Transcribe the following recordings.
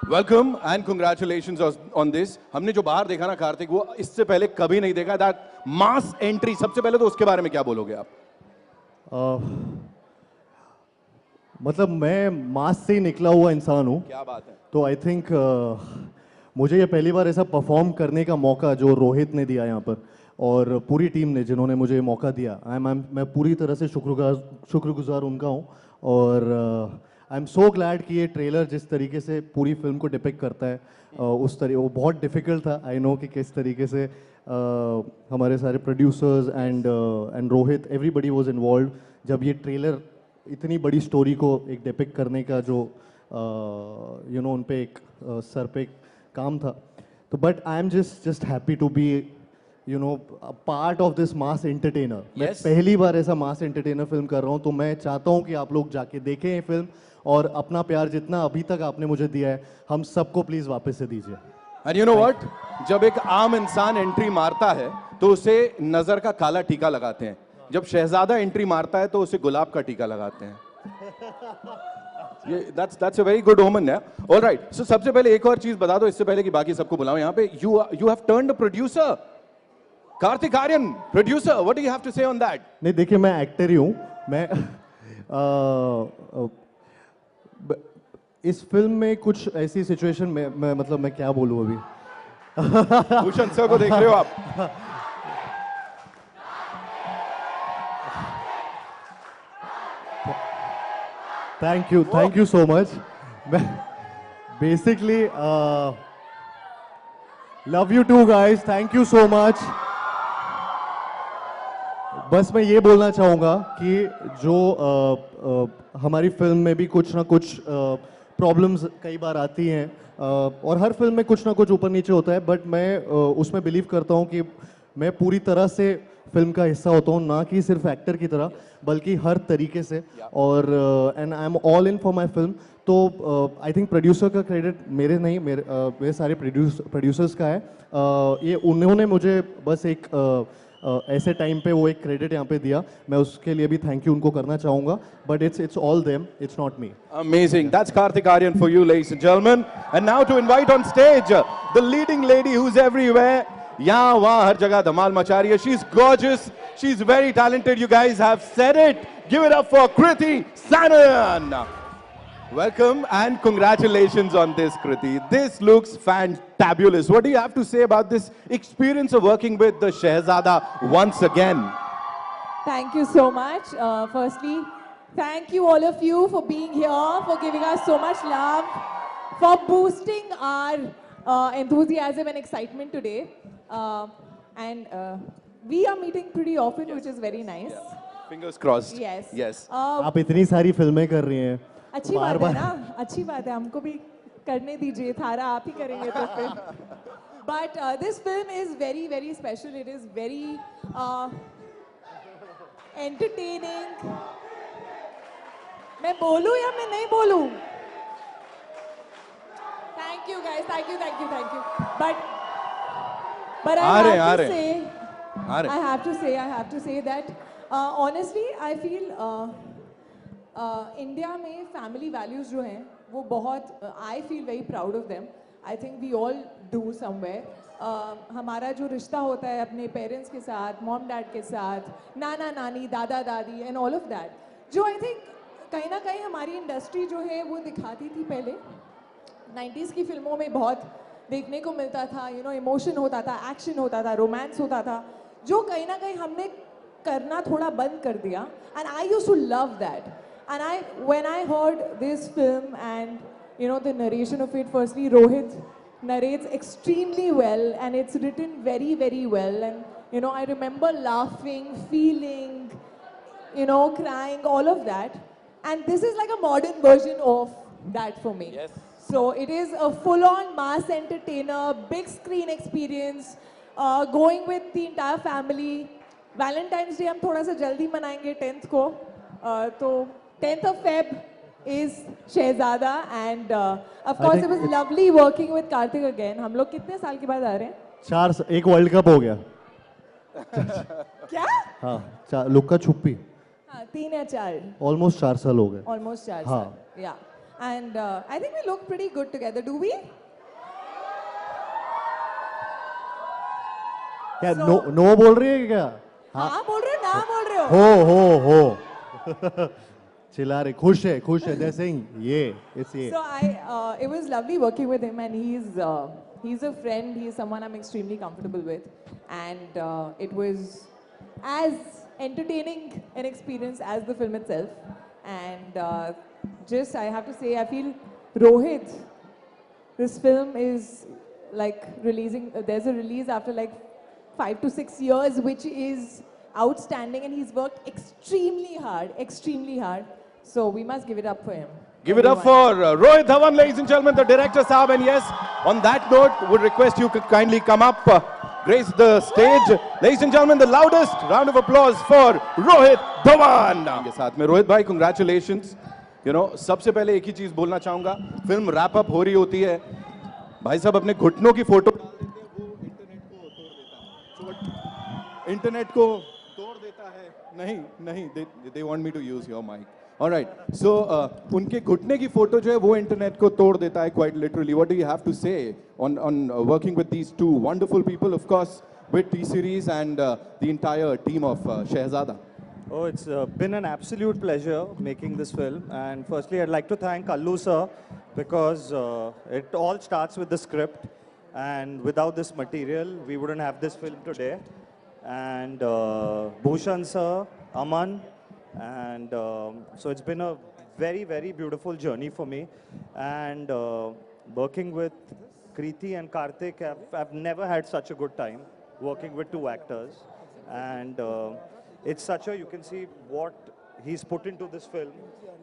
Welcome and congratulations on this. हमने जो बाहर देखा ना कार्तिक, वो इससे पहले कभी नहीं देखा। दैट मास एंट्री, सबसे पहले तो उसके बारे में क्या बोलोगे आप? मतलब मैं मास से ही निकला हुआ इंसान हूँ, क्या बात है। तो आई थिंक मुझे ये पहली बार ऐसा परफॉर्म करने का मौका जो रोहित ने दिया यहाँ पर और पूरी टीम ने जिन्होंने मुझे ये मौका दिया, मैं पूरी तरह से शुक्रगुजार उनका हूँ। और आई एम सो ग्लैड कि ये ट्रेलर जिस तरीके से पूरी फिल्म को डिपिक्ट करता है, उस तरीके वो बहुत डिफ़िकल्ट था। आई नो कि किस तरीके से हमारे सारे producers and Rohit, everybody was involve जब ये ट्रेलर इतनी बड़ी स्टोरी को एक डिपिक्ट करने का जो उन पे एक सर पे एक काम था। तो but I am just happy to be part of this mass entertainer. मैं पहली बार ऐसा मास एंटरटेनर फिल्म कर रहा हूँ, तो मैं चाहता हूँ कि आप लोग जाके देखें ये फिल्म और अपना प्यार जितना अभी तक आपने मुझे दिया है, हम सबको प्लीज वापस से दीजिए। एंड यू नो व्हाट, जब एक आम इंसान एंट्री मारता है तो उसे नजर का काला टीका लगाते हैं, जब शहजादा एंट्री मारता है तो उसे गुलाब का टीका लगाते हैं। that's a very good omen, yeah. All right, so सबसे पहले एक और चीज बता दो इससे पहले कि बाकी सबको बुलाओ यहाँ पे। you have turned a producer, Kartik Aaryan producer. what do you have to say on that? नहीं, देखिए मैं एक्टर ही हूँ। मैं इस फिल्म में कुछ ऐसी सिचुएशन में मैं क्या बोलूँ अभी। भूषण सर को देख रहे हो आप? Thank you so much. Basically love you too guys, thank you so much. बस मैं ये बोलना चाहूँगा कि जो हमारी फिल्म में भी कुछ ना कुछ प्रॉब्लम्स कई बार आती हैं, और हर फिल्म में कुछ ना कुछ ऊपर नीचे होता है, बट मैं उसमें बिलीव करता हूँ कि मैं पूरी तरह से फिल्म का हिस्सा होता हूँ, ना कि सिर्फ एक्टर की तरह बल्कि हर तरीके से। और and I am all in for my film. तो आई थिंक प्रोड्यूसर का क्रेडिट मेरे नहीं, मेरे सारे प्रोड्यूसर्स का है। ये उन्होंने मुझे बस एक ऐसे टाइम पे वो एक क्रेडिट यहाँ पे दिया, मैं उसके लिए भी थैंक यू उनको करना चाहूँगा, but it's all them, it's not me. Amazing. That's Karthik Aryan for you, ladies and gentlemen. And now to invite on stage the leading lady who's everywhere. यहाँ वहाँ हर जगह धमाल मचा रही है. She's gorgeous. She's very talented. You guys have said it. Give it up for Kriti Sanon. Welcome and congratulations on this, Kriti. This looks fantabulous. What do you have to say about this experience of working with the Shehzada once again? Thank you so much. Firstly, thank you all of you for being here, for giving us so much love, for boosting our enthusiasm and excitement today. And we are meeting pretty often, which is very nice. Yeah. Fingers crossed. Yes. Yes. आप इतनी सारी फिल्में कर रही हैं, अच्छी बात है ना, अच्छी बात है, हमको भी करने दीजिए। थारा आप ही करेंगे तो फिर। But this film is very, very special. It is very entertaining. मैं बोलूं या मैं नहीं बोलूं? Thank you guys, thank you. But I have to say that honestly I feel India में फैमिली वैल्यूज़ जो हैं वो बहुत, I feel very proud of them. I think we all do somewhere. हमारा जो रिश्ता होता है अपने पेरेंट्स के साथ, मॉम डैड के साथ, नाना नानी, दादा दादी एंड ऑल ऑफ दैट, जो आई थिंक कहीं ना कहीं हमारी इंडस्ट्री जो है वो दिखाती थी पहले। 90s की फिल्मों में बहुत देखने को मिलता था, इमोशन होता था, एक्शन होता था, रोमांस होता था, जो कहीं ना कहीं हमने करना थोड़ा बंद कर दिया। And I used to love that. And when I heard this film and the narration of it, firstly Rohit narrates extremely well and it's written very, very well, and I remember laughing, feeling, crying, all of that, and this is like a modern version of that for me. Yes. So it is a full-on mass entertainer, big screen experience, going with the entire family. Valentine's Day हम थोड़ा सा जल्दी मनाएंगे 10th को, तो 10th of Feb is Shehzada, and of course it was lovely working with Karthik again. हम लोग कितने साल के बाद आ रहे हैं? एक वर्ल्ड कप हो गया। क्या? हाँ, लुक्का छुपी। हाँ, 3 या 4। ऑलमोस्ट 4 साल हो गए। ऑलमोस्ट 4 हाँ. साल, या। And I think we look pretty good together, do we? क्या नो बोल रही है क्या? हाँ बोल रहे हो ना बोल रहे हो? हो चिल्ला रहे, खुश है, they're saying it's ये. So it was lovely working with him, and he's a friend. He's someone I'm extremely comfortable with, and it was as entertaining an experience as the film itself. And just I have to say, I feel Rohit, this film is like releasing. There's a release after like 5 to 6 years, which is outstanding, and he's worked extremely hard. So we must give it up for him. Give it up for Rohit Dhawan, ladies and gentlemen, the director Saab. And yes, on that note, would request you could kindly come up, grace the stage. Ladies and gentlemen, the loudest round of applause for Rohit Dhawan. के साथ में रोहित भाई, congratulations. You know, सबसे पहले एक ही चीज बोलना चाहूंगा, फिल्म रैप अप हो रही होती है, भाई साहब अपने घुटनों की फोटो इंटरनेट को तोड़ देता है. नहीं, they want me to use your mic. All right. So उनके घुटने की फोटो जो है वो इंटरनेट को तोड़ देता है, quite literally. What do you have to say on working with these two wonderful people, of course, with T-Series and the entire team of Shehzada? Oh, it's been an absolute pleasure making this film. And firstly, I'd like to thank Allu sir, because it all starts with the script. And without this material, we wouldn't have this film today. And Bhushan sir, Aman. And so it's been a very, very beautiful journey for me. And working with Kriti and Karthik, I've never had such a good time working with two actors. And it's such a, you can see what he's put into this film.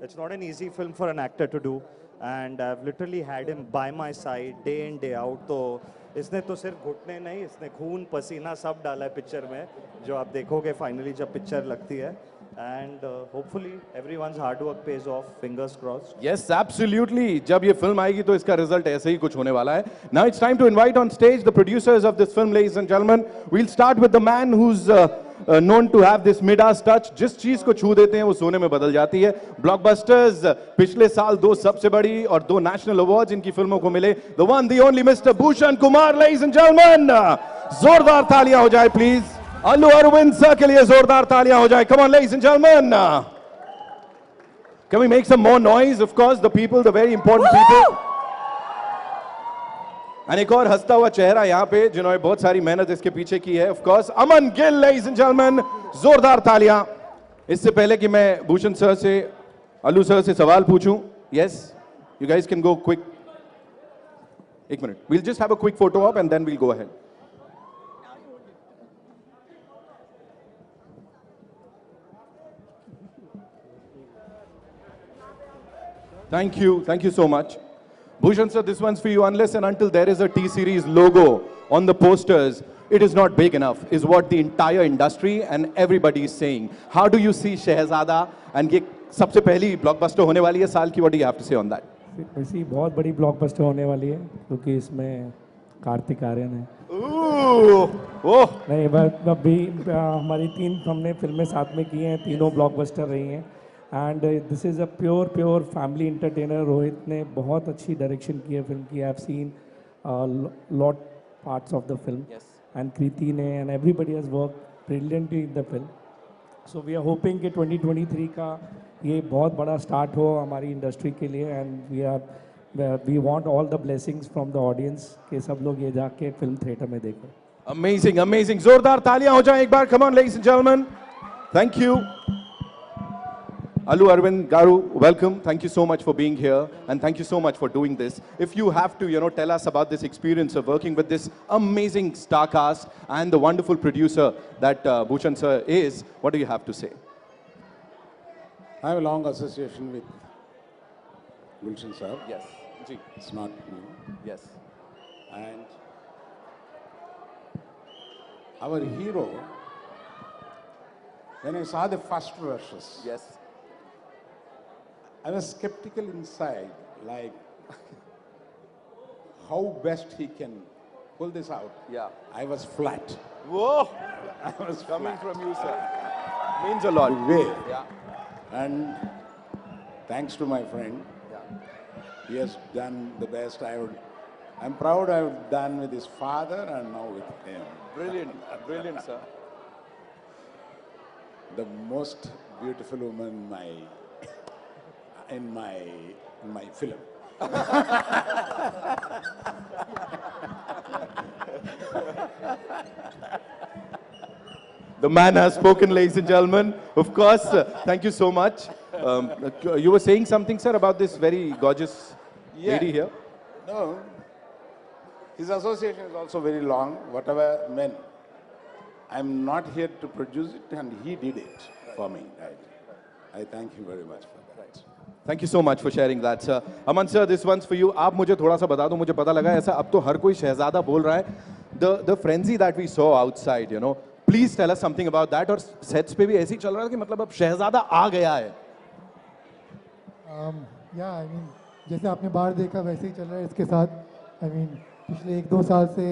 It's not an easy film for an actor to do. And I've literally had him by my side day in, day out. तो इसने तो सिर्फ घुटने नहीं, इसने खून पसीना सब डाला है पिक्चर में, जो आप देखोगे फाइनली जब पिक्चर लगती है. And hopefully everyone's hard work pays off. Fingers crossed. Yes, absolutely. जब ये फिल्म आएगी तो इसका रिजल्ट ऐसे ही कुछ होने वाला है. Now it's time to invite on stage the producers of this film, ladies and gentlemen. We'll start with the man who's known to have this Midas touch. जिस चीज को छू देते हैं वो सोने में बदल जाती है. Blockbusters पिछले साल 2 सबसे बड़ी और 2 national awards इनकी फिल्मों को मिले. The one, the only Mr. Bhushan Kumar, ladies and gentlemen. जोरदार तालियां हो जाए please. Allu Arvind sir के लिए जोरदार तालियां हो जाए. Come on, ladies and gentlemen. Can we make some more noise? Of course, the people, the very important people. And एक और हंसता हुआ चेहरा यहाँ पे जिन्होंने बहुत सारी मेहनत इसके पीछे की है. Of course, Aman Gill, ladies and gentlemen. जोरदार तालियां. इससे पहले कि मैं भूषण सर से, अल्लू सर से सवाल पूछूं. Yes, you guys can go quick. एक minute. We'll just have a quick photo up and then we'll go ahead. Thank you so much. Bhushan sir, this one's for you. Unless and until there is a T-Series logo on the posters, it is not big enough, is what the entire industry and everybody is saying. How do you see Shehzada? And ये सबसे पहली blockbuster होने वाली है साल की. What do you have to say on that? इसी बहुत बड़ी blockbuster होने वाली है क्योंकि इसमें कार्तिक आर्यन है. ओह नहीं, बस अभी हमारी 3 हमने फिल्में साथ में की हैं, तीनों blockbuster रही हैं. And this is a pure family entertainer. Rohit ने बहुत अच्छी डायरेक्शन की है फिल्म की. I have seen lot parts of the film and Kriti ने and everybody has work brilliantly in the film. So we are hoping कि 2023 का ये बहुत बड़ा स्टार्ट हो हमारी इंडस्ट्री के लिए. And we want all the blessings from the audience कि सब लोग ये जाके फिल्म थिएटर में देखें. अमेजिंग. जोरदार तालियां हो जाए एक बार. Come on ladies and gentleman. Thank you. Allu Arvind Garu, welcome. Thank you so much for being here and thank you so much for doing this. If you have to, tell us about this experience of working with this amazing star cast and the wonderful producer that Bhushan sir is, what do you have to say? I have a long association with Bhushan sir. Yes. Ji. It's not new. Yes. And our hero, when I saw the first verses, Yes. I was skeptical inside, like how best he can pull this out. Yeah. I was flat. Whoa. I was Coming flat. from you, sir. Means a lot. Way. Yeah. And thanks to my friend, Yeah. He has done the best. I'm proud I've done with his father and now with him. Brilliant, brilliant, sir. The most beautiful woman in my film. The man has spoken, ladies and gentlemen. Of course, thank you so much. You were saying something, sir, about this very gorgeous lady here. No, his association is also very long. Whatever meant, I'm not here to produce it, and he did it for me. I thank him very much for that. Thank you so much for sharing that, sir. Aman sir, this one's for you. आप मुझे थोड़ा सा बता दो, मुझे पता लगा ऐसा अब तो हर कोई शहजादा बोल रहा है. The frenzy that we saw outside, you know, please tell us something about that. और sets पे भी ऐसे ही चल रहा है कि मतलब अब शहजादा आ गया है. Yeah, I mean, जैसे आपने बाहर देखा वैसे ही चल रहा है इसके साथ. I mean, पिछले 1-2 साल से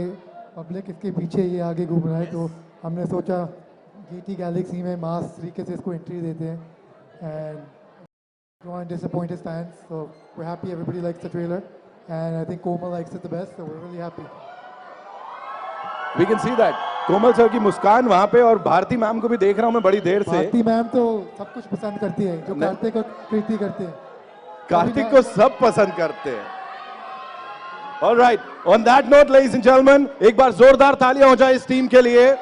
पब्लिक इसके पीछे ये आगे घूम रहा है, तो हमने सोचा GT गैलेक्सी में मास तरीके से इसको एंट्री देते हैं. And don't want to disappoint his fans, so we're happy everybody likes the trailer, and I think Komal likes it the best, so we're really happy. We can see that. Komal sir की मुस्कान वहाँ पे, और Bharti ma'am को भी देख रहा हूँ मैं बड़ी देर से. भारती मैम तो सब कुछ पसंद करती है, जो कार्तिक और कृति करते हैं. कार्तिक को सब पसंद करते हैं. All right. On that note, ladies and gentlemen, एक बार जोरदार तालियां हो जाए इस टीम के लिए.